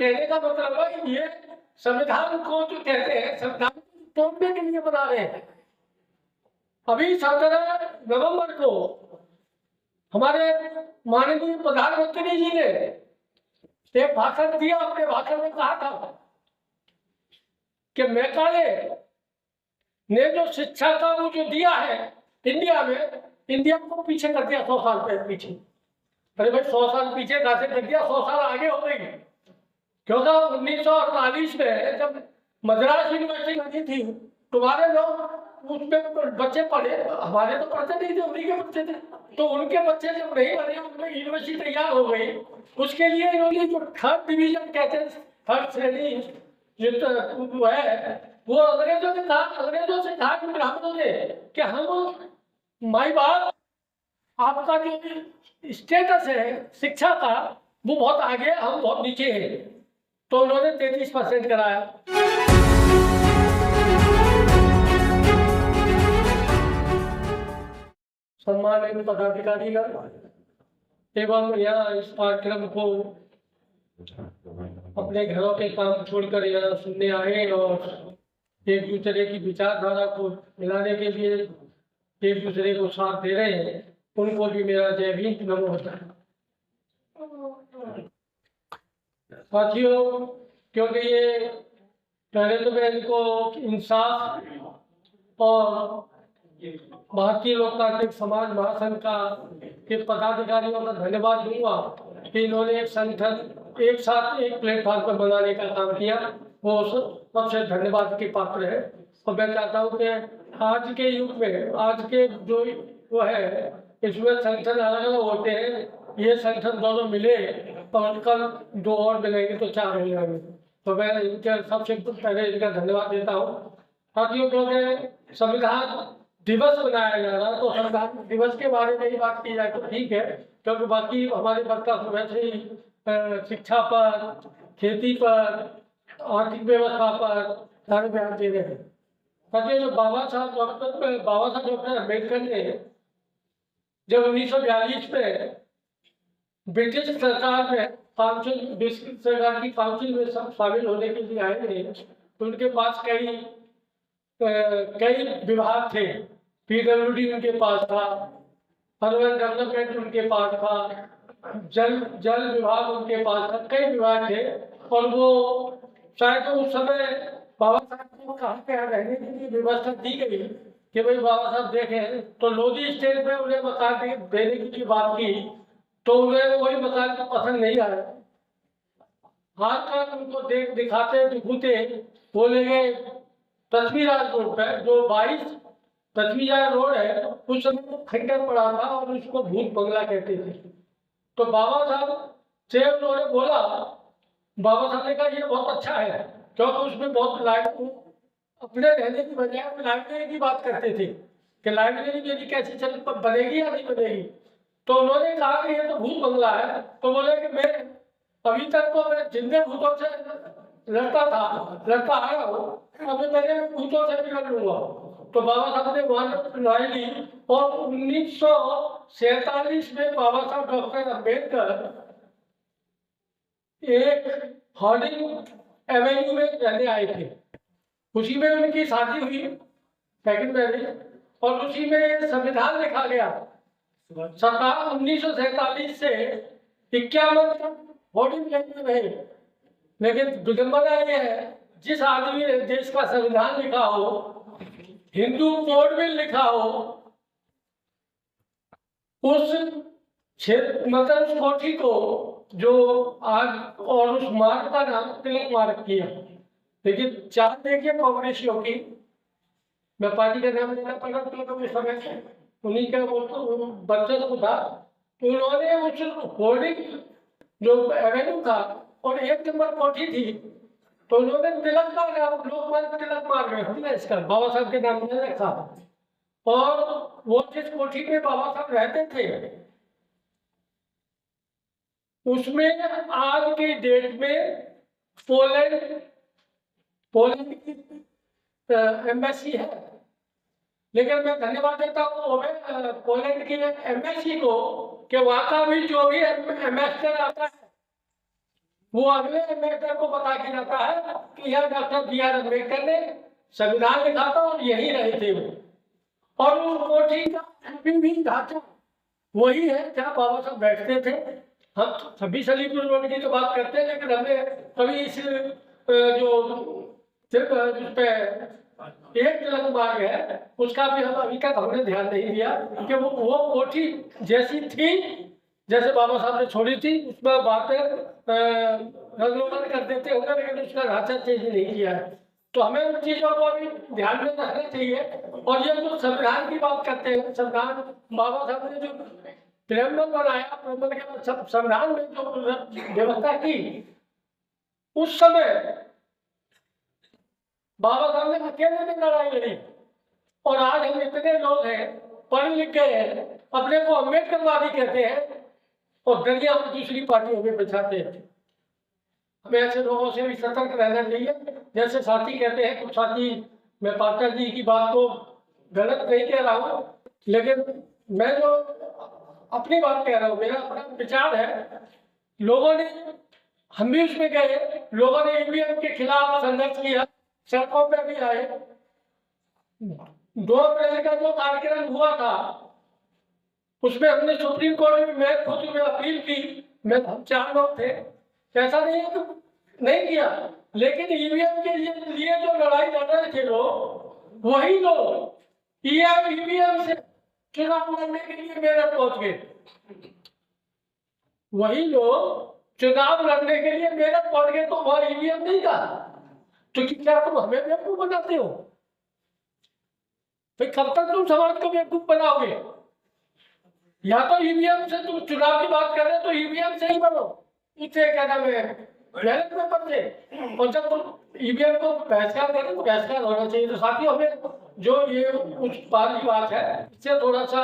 कहने का मतलब है ये संविधान को जो कहते हैं संविधान तोड़ने के लिए बना रहे हैं। अभी 17 नवंबर को हमारे माननीय प्रधानमंत्री जी ने एक भाषण दिया। अपने भाषण में कहा था कि मैकाले ने जो शिक्षा का वो जो दिया है इंडिया में, इंडिया को पीछे कर दिया 100 साल पीछे। अरे भाई 100 साल पीछे कैसे कर दिया, 100 साल आगे हो गई। क्योंकि 1948 में जब मद्रास यूनिवर्सिटी बनी थी, तुम्हारे लोग उसमें बच्चे पढ़े, हमारे तो पढ़ते नहीं थे, उन्हीं के बच्चे थे। तो उनके बच्चे जब नहीं बने, उनमें यूनिवर्सिटी तैयार हो गई। उसके लिए इन्होंने जो 3rd डिवीजन कहते हैं, 3rd श्रेणी जो है, वो अंग्रेजों ने कहा ब्राह्मणों ने कि हम माई बाप आपका जो स्टेटस है शिक्षा का वो बहुत आगे, हम बहुत नीचे हैं। तो उन्होंने 33% कराया। सम्मानित पदाधिकारी एवं यहाँ इस कार्यक्रम को अपने घरों के काम छोड़कर यहाँ सुनने आए और एक दूसरे की विचारधारा को मिलाने के लिए एक दूसरे को साथ दे रहे हैं, उनको भी मेरा जय भीम नमो होता है। साथियों, क्योंकि ये पहले तो मैं इनको इंसाफ और भारतीय लोकतांत्रिक समाज महासंघ का के पदाधिकारियों का धन्यवाद दूंगा कि इन्होंने एक संगठन एक साथ एक प्लेटफॉर्म पर बनाने का काम किया, वो सबसे धन्यवाद के पात्र है। और मैं चाहता हूँ कि आज के युग में, आज के जो वो है, इसमें संगठन अलग अलग होते हैं, ये संगठन दोनों मिले और कल 2 और मिलेंगे तो 4 हो जाएंगे। तो मैं इनके सबसे पहले इनका धन्यवाद देता हूँ। साथियों, क्योंकि संविधान दिवस मनाया जा रहा है तो संविधान दिवस के बारे में ही बात की जाए तो ठीक है, क्योंकि बाकी हमारे वक्ता वैसे ही शिक्षा पर, खेती पर, आर्थिक व्यवस्था पर सारे बयान दे रहे हैं। साथियों, जो बाबा साहब डॉक्टर अम्बेडकर ने जब 1942 में ब्रिटिश सरकार में ब्रिटिश सरकार की काउंसिल में सब शामिल होने के लिए आए थे, तो उनके पास कई विभाग थे। PWD उनके पास था, अर्बन डेवलपमेंट उनके पास था, जल विभाग उनके पास था, कई विभाग थे। और वो शायद उस समय बाबा साहब को कहाँ पे रहने की व्यवस्था दी गई कि भाई बाबा साहब देखें, तो लोधी स्टेट में उन्हें मकान देने की बात की, तो उन्हें वही मकान को पसंद नहीं आया। हाथ का उनको दिखाते दिखूते बोले गए पृथ्वीराज रोड पर, जो 22 पृथ्वीराज रोड है, उस समय वो खंडर पड़ा था और उसको भूत बंगला कहते थे। तो बाबा साहब से उन्होंने बोला, बाबा साहब ने कहा ये बहुत अच्छा है, क्योंकि उसमें बहुत अपने रहने की बजाय लाइब्रेरी की बात करते थे कि लाइब्रेरी मेरी कैसे बनेगी या नहीं बनेगी। तो उन्होंने कहा कि ये तो भूत बंगला है। तो बोले कि मैं अभी तक तो मैं जिंदे भूतों से लड़ता आया हूँ, अभी मैंने भूतों से भी लड़ लूंगा। तो बाबा साहब ने वहां लड़ाई ली और 1947 में बाबा साहब डॉक्टर अम्बेडकर एक हार्डिंग एवेन्यू में रहने आए थे। उसी में उनकी शादी हुई, सेकंड मैरिज, और उसी में संविधान लिखा गया। 1947 से 51 तक हार्डिंग एवेन्यू रहे। लेकिन विडंबना ये है, जिस आदमी ने देश का संविधान लिखा हो, हिंदू कोड बिल लिखा हो, उस क्षेत्र मतलब उस कोठी को जो आज और उस मार्ग का नाम तिलक मार्ग किया। लेकिन चार देखिए कांग्रेसियों की, मैं पार्टी का नाम लेना पड़ा तो समय से उन्हीं का वो वर्चस्व था। तो उन्होंने उस होर्डिंग जो एवेन्यू था और 1 नंबर कोठी थी, तो उन्होंने तिलक का नाम लोकमान्य तिलक मार्ग हमने इसका बाबा साहब के नाम में रखा। और वो जिस कोठी में बाबा साहब रहते थे, उसमें आज की डेट में पोलैंड की एम्बेसी है। लेकिन मैं धन्यवाद देता हूँ पोलैंड की एम्बेसी को कि वहाँ का भी जो भी एम्बेसडर आता है वो अगले अम्बेडकर को बता के जाता है कि यह डॉक्टर बी आर अम्बेडकर ने संविधान लिखा था और यही रहे थे वो। और उस कोठी का अभी भी ढांचा वही है जहाँ बाबा साहब बैठते थे। हम सभी सलीमपुर रोड की तो बात करते हैं, लेकिन हमने कभी इस जो जिस पे एक तिलक मार्ग है उसका भी हम अभी तक हमने ध्यान नहीं दिया कि वो कोठी जैसी थी जैसे बाबा साहब ने छोड़ी थी उसमें बातें रंगरोगन कर देते होंगे, लेकिन उसका ढांचा चेंज नहीं किया है। तो हमें उन चीजों को अभी ध्यान में रखना चाहिए। और ये जो संविधान की बात करते हैं, संविधान बाबा साहब ने जो प्रेमबल बनाया, प्रेमबल के बाद संविधान में जो व्यवस्था की उस समय बाबा साहब ने अकेले में लड़ाई लड़ी। और आज हम इतने लोग हैं, पढ़ लिख गए हैं, अपने को अम्बेडकरवादी कहते हैं और दरिया हम दूसरी पार्टियों में बिछाते हैं। हमें ऐसे लोगों से भी सतर्क रहना चाहिए। जैसे साथी कहते हैं, कुछ साथी, मैं पाठक जी की बात को गलत नहीं कह रहा हूँ, लेकिन मैं जो अपनी बात कह रहा हूँ, मेरा अपना विचार है। लोगों ने, हम भी उसमें गए, लोगों ने ईवीएम के खिलाफ संघर्ष किया, सड़कों पे भी आए। 2 अप्रैल का जो कार्यक्रम हुआ था उसमें हमने सुप्रीम कोर्ट में, मैं खुद में अपील की, हम 4 लोग थे। ऐसा नहीं है कि नहीं किया, लेकिन ईवीएम के लिए जो लड़ाई लड़ रहे थे लोग, वही लोग ईवीएम से चुनाव लड़ने के लिए मेरठ पहुंच गए। वही लोग चुनाव लड़ने के लिए मेरठ पहुंच गए, तो वह ईवीएम नहीं था। तो क्या तुम हमें बेवकूफ बनाते हो? तो कब तक तुम समाज को बेवकूफ बनाओगे? या तो ईवीएम से, तुम चुनाव की बात कर रहे हो तो ईवीएम से ही बनो, इसे क्या नाम है, बैलेट पेपर से। और जब तुम ईवीएम को बहिष्कार करें तो बहिष्कार होना चाहिए। तो साथियों, हमें जो ये कुछ बात की बात है, इससे थोड़ा सा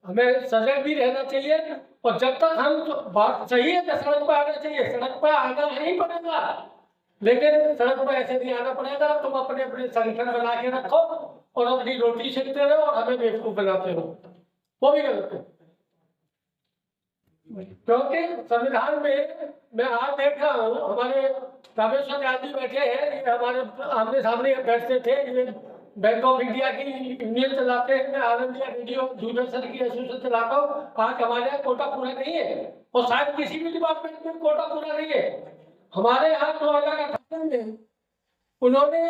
हमें सजग भी रहना चाहिए। और जब तक हम, बात सही है कि सड़क पर आना चाहिए, सड़क पर आना नहीं पड़ेगा, लेकिन सड़क पर ऐसे नहीं आना पड़ेगा। तुम अपने अपने संगठन बना के रखो और अपनी रोटी सेकते रहो और हमें बेवकूफ बनाते रहो, वो भी गलत है। क्योंकि संविधान में मैं आज देख रहा हूँ, हमारे रामेश्वर गांधी बैठे हैं, ये हमारे आमने सामने बैठते थे, ये बैंक ऑफ इंडिया की यूनियन चलाते हैं, मैं ऑल इंडिया रेडियो दूरदर्शन की एसोसिएशन चलाता हूँ। आज हमारे यहाँ कोटा पूरा नहीं है और शायद किसी भी डिपार्टमेंट में कोटा पूरा नहीं है। हमारे यहाँ 2018 में उन्होंने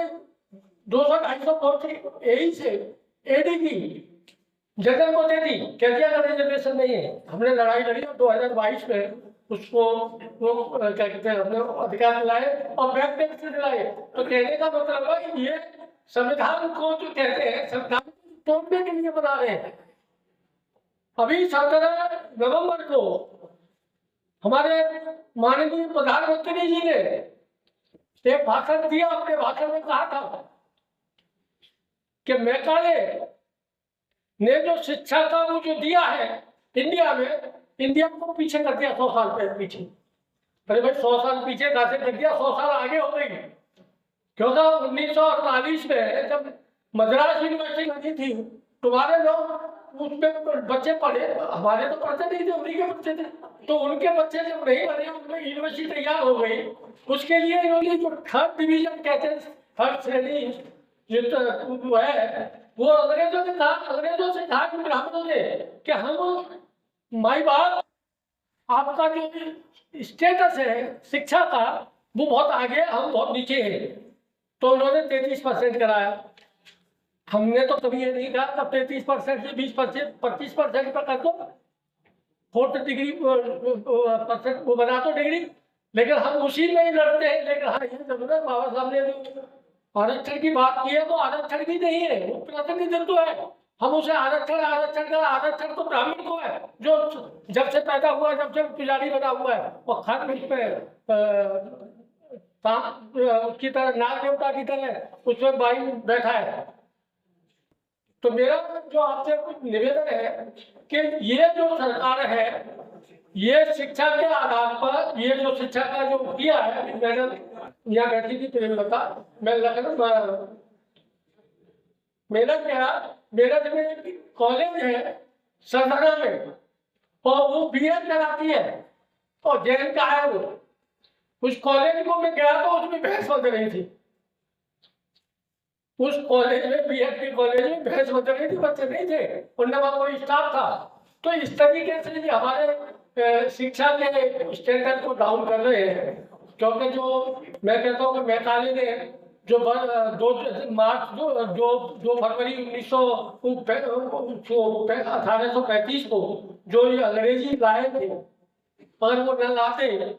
200-250 पोस्ट यही से एडी की जनरल को दे दी, क्या क्या रिजर्वेशन नहीं है। हमने लड़ाई लड़ी और 2022 में उसको वो क्या कहते हैं, हमने अधिकार दिलाए और बैकडेट से दिलाए। तो कहने का मतलब है ये संविधान को जो कहते हैं, संविधान को तोड़ने के लिए बना रहे हैं। अभी 17 नवंबर को हमारे माननीय प्रधानमंत्री जी ने एक भाषण दिया। अपने भाषण में कहा था कि मैकाले ने जो शिक्षा का वो जो दिया है इंडिया में, इंडिया को पीछे कर दिया 100 साल पीछे। अरे भाई 100 साल पीछे कैसे कर दिया, 100 साल आगे हो गई। क्योंकि 1948 में जब मद्रास यूनिवर्सिटी बनी थी, तुम्हारे लोग उसमें बच्चे पढ़े, हमारे तो पढ़ते नहीं थे, उन्हीं के बच्चे थे। तो उनके बच्चे जब नहीं बने, उनमें यूनिवर्सिटी तैयार हो गई। उसके लिए इन्होंने जो 3rd डिवीजन कहते हैं, 3rd श्रेणी जो वो है, वो अंग्रेजों ने कहा, अंग्रेजों से कहा कि ब्राह्मणों ने कि हम माई बाप, आपका जो स्टेटस है शिक्षा का वो बहुत आगे, हम बहुत नीचे हैं। तो उन्होंने 33% कराया। हमने तो कभी ये नहीं कहा तब 33% से 20%, 25% पर कर दो, 4th डिग्री परसेंट वो बना दो डिग्री। लेकिन हम उसी में ही लड़ते हैं। लेकिन हाँ, ये जरूर बाबा साहब ने जो आरक्षण की बात की है, वो आरक्षण भी नहीं है, वो प्रतिनिधित्व है। हम उसे आरक्षण तो ब्राह्मण को है, जो जब से पैदा हुआ, जब से पुजारी बना हुआ है, वो खान पे उसकी तरह, नाग देवता की तरह उसमें बाई बैठा है। तो मेरा जो आपसे कुछ निवेदन है कि ये जो सरकार है, ये शिक्षा के आधार पर, ये जो शिक्षा का जो किया है, मैडम यहाँ बैठी थी प्रेमलता, मैं लखनऊ मेरठ में एक कॉलेज है सरदारा में, और वो बीएड कराती है। और जैन का है वो। उस कॉलेज को मैं गया तो उसमें बहस बंद रही थी, उस कॉलेज में बीएड के कॉलेज में बहस बंद रही थी, बच्चे नहीं थे और न वहाँ कोई स्टाफ था। तो इस तरीके से भी हमारे शिक्षा के स्टैंडर्ड को डाउन कर रहे हैं। क्योंकि जो मैं कहता हूँ कि मैकाले ने जो 2 फरवरी 1835 को जो ये अंग्रेजी लाए थे, अगर वो न लाते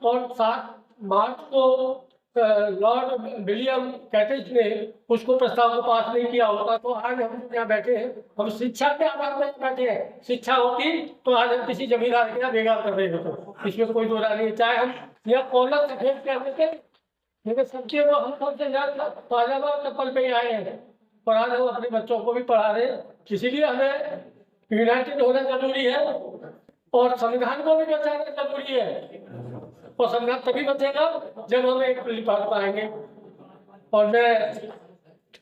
और 7 मार्च को लॉर्ड विलियम कैटेज ने उसको प्रस्ताव को पास नहीं किया होता तो आज हम यहाँ बैठे हैं। हम शिक्षा के आधार पर बैठे हैं। शिक्षा होती तो आज हम किसी जमींदार के यहाँ बेगार कर रहे होते, इसमें कोई दो राय नहीं। चाहे हम यह कॉलर सफेद कहते थे, लेकिन सबके वो हम सबसे ज्यादा पाजामा चप्पल पे ही आए हैं और आज हम अपने बच्चों को भी पढ़ा रहे हैं। इसीलिए हमें यूनाइटेड होना जरूरी है और संविधान को भी बचाना जरूरी है। और संविधान तभी बचेगा जब हम एक लिपट पाएंगे। और मैं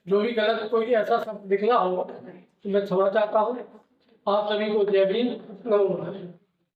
जो भी गलत कोई ऐसा शब्द निकला हो तो मैं क्षमा चाहता हूँ। आप सभी को जय भीम, नमो बुद्धाय।